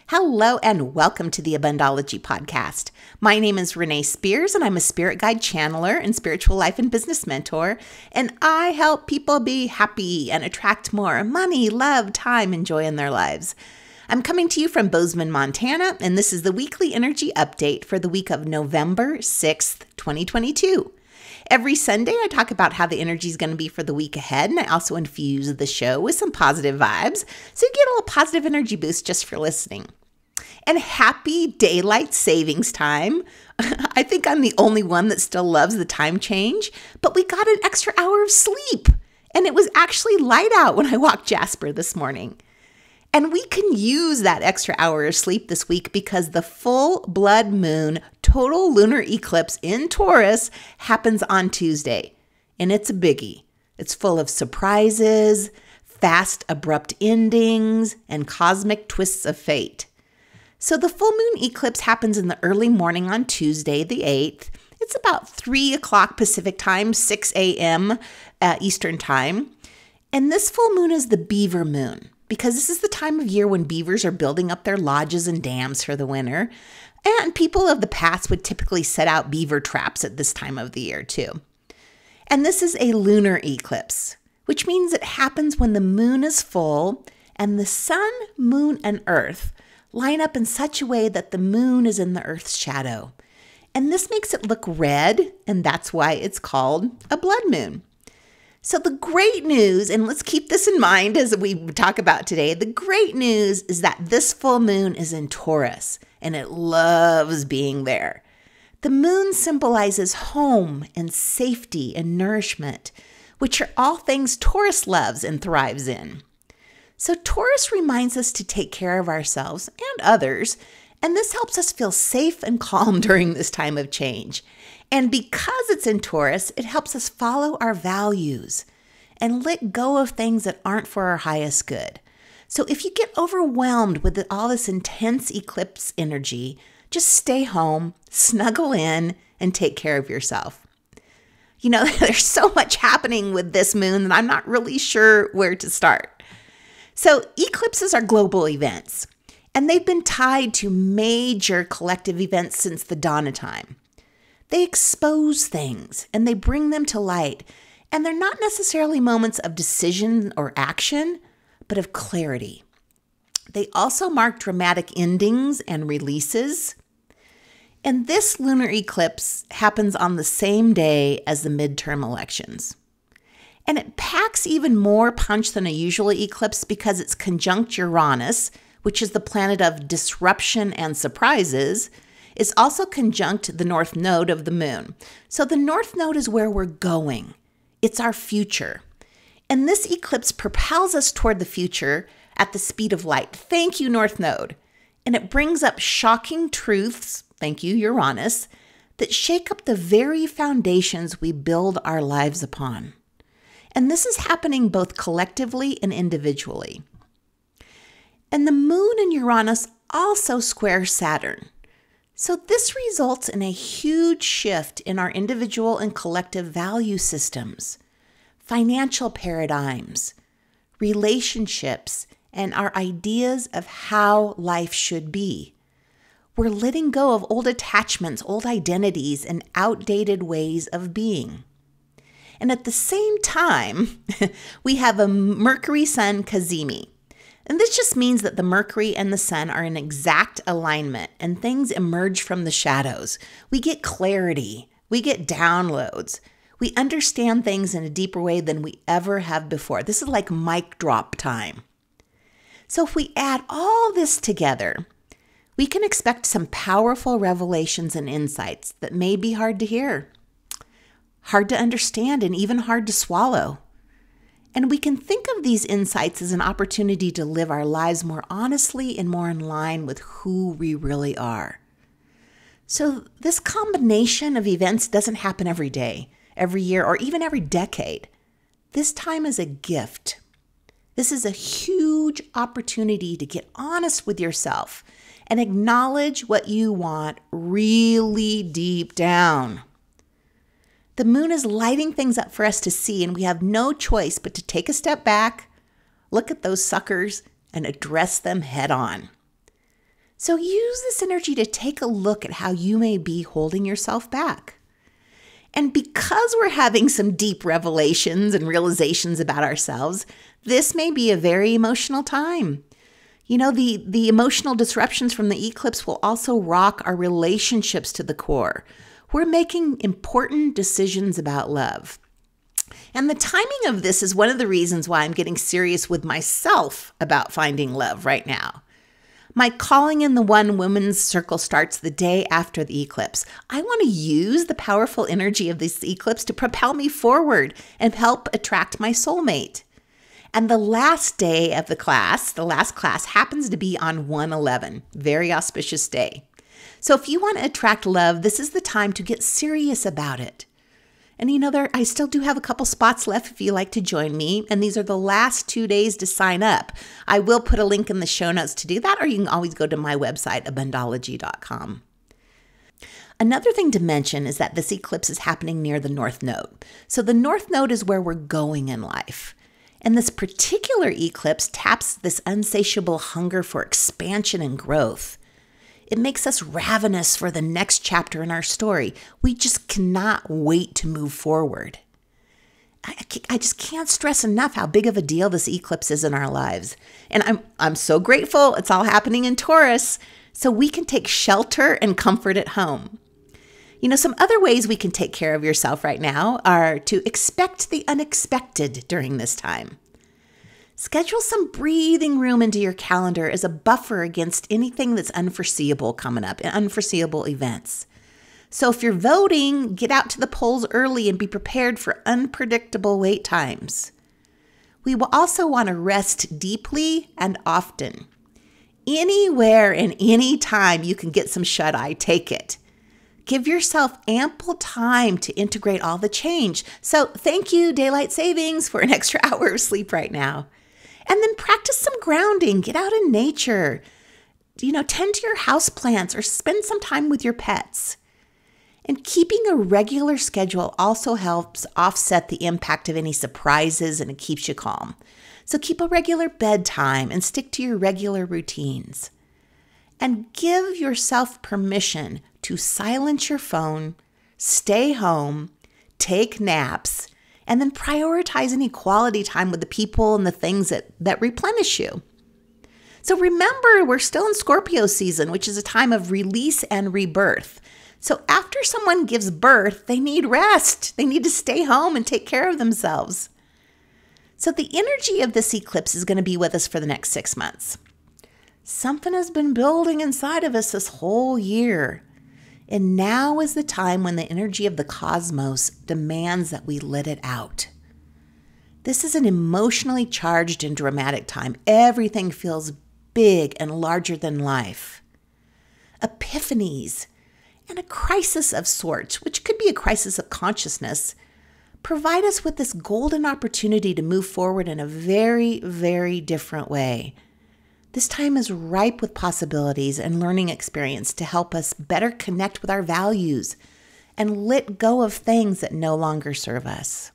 Hello and welcome to the Abundology podcast. My name is Renee Spears and I'm a spirit guide channeler and spiritual life and business mentor. And I help people be happy and attract more money, love, time, and joy in their lives. I'm coming to you from Bozeman, Montana, and this is the weekly energy update for the week of November 6th, 2022. Every Sunday, I talk about how the energy is going to be for the week ahead, and I also infuse the show with some positive vibes, so you get a little positive energy boost just for listening. And happy daylight savings time. I think I'm the only one that still loves the time change, but we got an extra hour of sleep, and it was actually light out when I walked Jasper this morning. And we can use that extra hour of sleep this week because the full blood moon total lunar eclipse in Taurus happens on Tuesday. And it's a biggie. It's full of surprises, fast, abrupt endings, and cosmic twists of fate. So the full moon eclipse happens in the early morning on Tuesday, the 8th. It's about 3 o'clock Pacific time, 6 a.m. Eastern time. And this full moon is the beaver moon, because this is the time of year when beavers are building up their lodges and dams for the winter. And people of the past would typically set out beaver traps at this time of the year too. And this is a lunar eclipse, which means it happens when the moon is full and the sun, moon, and earth line up in such a way that the moon is in the earth's shadow. And this makes it look red, and that's why it's called a blood moon. So the great news, and let's keep this in mind as we talk about today, the great news is that this full moon is in Taurus, and it loves being there. The moon symbolizes home and safety and nourishment, which are all things Taurus loves and thrives in. So Taurus reminds us to take care of ourselves and others, and this helps us feel safe and calm during this time of change. And because it's in Taurus, it helps us follow our values and let go of things that aren't for our highest good. So if you get overwhelmed with all this intense eclipse energy, just stay home, snuggle in, and take care of yourself. You know, there's so much happening with this moon that I'm not really sure where to start. So eclipses are global events, and they've been tied to major collective events since the dawn of time. They expose things and they bring them to light, and they're not necessarily moments of decision or action, but of clarity. They also mark dramatic endings and releases. And this lunar eclipse happens on the same day as the midterm elections. And it packs even more punch than a usual eclipse because it's conjunct Uranus, which is the planet of disruption and surprises. It's also conjunct the north node of the moon. So the north node is where we're going. It's our future. And this eclipse propels us toward the future at the speed of light. Thank you, north node. And it brings up shocking truths, thank you, Uranus, that shake up the very foundations we build our lives upon. And this is happening both collectively and individually. And the moon and Uranus also square Saturn. So this results in a huge shift in our individual and collective value systems, financial paradigms, relationships, and our ideas of how life should be. We're letting go of old attachments, old identities, and outdated ways of being. And at the same time, we have a Mercury-Sun cazimi. And this just means that the Mercury and the Sun are in exact alignment and things emerge from the shadows. We get clarity. We get downloads. We understand things in a deeper way than we ever have before. This is like mic drop time. So if we add all this together, we can expect some powerful revelations and insights that may be hard to hear, hard to understand, and even hard to swallow. And we can think of these insights as an opportunity to live our lives more honestly and more in line with who we really are. So this combination of events doesn't happen every day, every year, or even every decade. This time is a gift. This is a huge opportunity to get honest with yourself and acknowledge what you want really deep down. The moon is lighting things up for us to see, and we have no choice but to take a step back, look at those suckers, and address them head on. So use this energy to take a look at how you may be holding yourself back. And because we're having some deep revelations and realizations about ourselves, this may be a very emotional time. You know, the emotional disruptions from the eclipse will also rock our relationships to the core. We're making important decisions about love. And the timing of this is one of the reasons why I'm getting serious with myself about finding love right now. My Calling in the One Women's Circle starts the day after the eclipse. I want to use the powerful energy of this eclipse to propel me forward and help attract my soulmate. And the last day of the last class happens to be on 1/11, very auspicious day. So if you want to attract love, this is the time to get serious about it. And you know, I still do have a couple spots left if you'd like to join me. And these are the last 2 days to sign up. I will put a link in the show notes to do that, or you can always go to my website, Abundology.com. Another thing to mention is that this eclipse is happening near the North Node. So the North Node is where we're going in life. And this particular eclipse taps this insatiable hunger for expansion and growth. It makes us ravenous for the next chapter in our story. We just cannot wait to move forward. I just can't stress enough how big of a deal this eclipse is in our lives. And I'm so grateful it's all happening in Taurus, so we can take shelter and comfort at home. You know, some other ways we can take care of yourself right now are to expect the unexpected during this time. Schedule some breathing room into your calendar as a buffer against anything that's unforeseeable coming up, unforeseeable events. So if you're voting, get out to the polls early and be prepared for unpredictable wait times. We will also want to rest deeply and often. Anywhere and any time you can get some shut-eye, take it. Give yourself ample time to integrate all the change. So thank you, daylight savings, for an extra hour of sleep right now. And then practice some grounding. Get out in nature. You know, tend to your houseplants or spend some time with your pets. And keeping a regular schedule also helps offset the impact of any surprises, and it keeps you calm. So keep a regular bedtime and stick to your regular routines. And give yourself permission to silence your phone, stay home, take naps, and then prioritize any quality time with the people and the things that replenish you. So remember, we're still in Scorpio season, which is a time of release and rebirth. So after someone gives birth, they need rest. They need to stay home and take care of themselves. So the energy of this eclipse is going to be with us for the next 6 months. Something has been building inside of us this whole year. And now is the time when the energy of the cosmos demands that we let it out. This is an emotionally charged and dramatic time. Everything feels big and larger than life. Epiphanies and a crisis of sorts, which could be a crisis of consciousness, provide us with this golden opportunity to move forward in a very, very different way. This time is ripe with possibilities and learning experience to help us better connect with our values and let go of things that no longer serve us.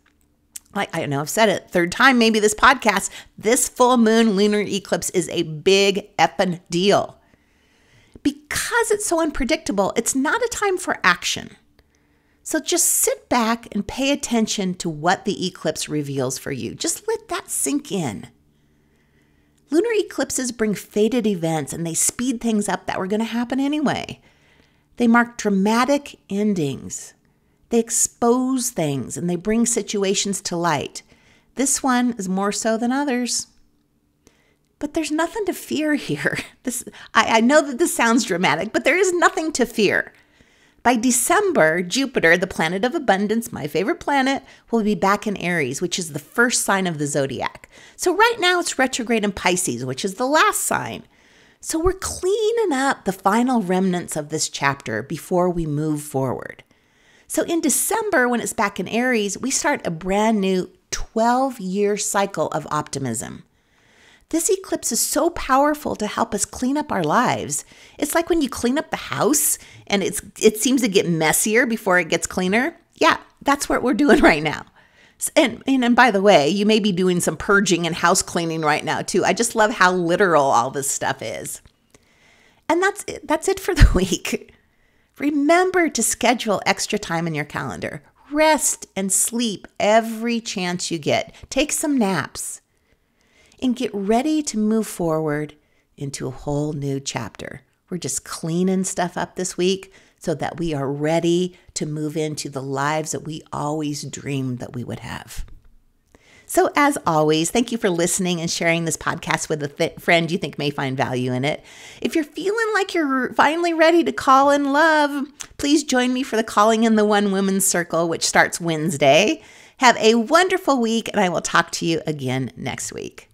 Like I know I've said it, third time maybe this podcast, this full moon lunar eclipse is a big effing deal. Because it's so unpredictable, it's not a time for action. So just sit back and pay attention to what the eclipse reveals for you. Just let that sink in. Lunar eclipses bring fated events and they speed things up that were going to happen anyway. They mark dramatic endings. They expose things and they bring situations to light. This one is more so than others. But there's nothing to fear here. I know that this sounds dramatic, but there is nothing to fear. By December, Jupiter, the planet of abundance, my favorite planet, will be back in Aries, which is the first sign of the zodiac. So right now it's retrograde in Pisces, which is the last sign. So we're cleaning up the final remnants of this chapter before we move forward. So in December, when it's back in Aries, we start a brand new 12-year cycle of optimism. This eclipse is so powerful to help us clean up our lives. It's like when you clean up the house and it seems to get messier before it gets cleaner. Yeah, that's what we're doing right now. And by the way, you may be doing some purging and house cleaning right now too. I just love how literal all this stuff is. And that's it for the week. Remember to schedule extra time in your calendar. Rest and sleep every chance you get. Take some naps. And get ready to move forward into a whole new chapter. We're just cleaning stuff up this week so that we are ready to move into the lives that we always dreamed that we would have. So as always, thank you for listening and sharing this podcast with a friend you think may find value in it. If you're feeling like you're finally ready to call in love, please join me for the Calling in the One Women's Circle, which starts Wednesday. Have a wonderful week, and I will talk to you again next week.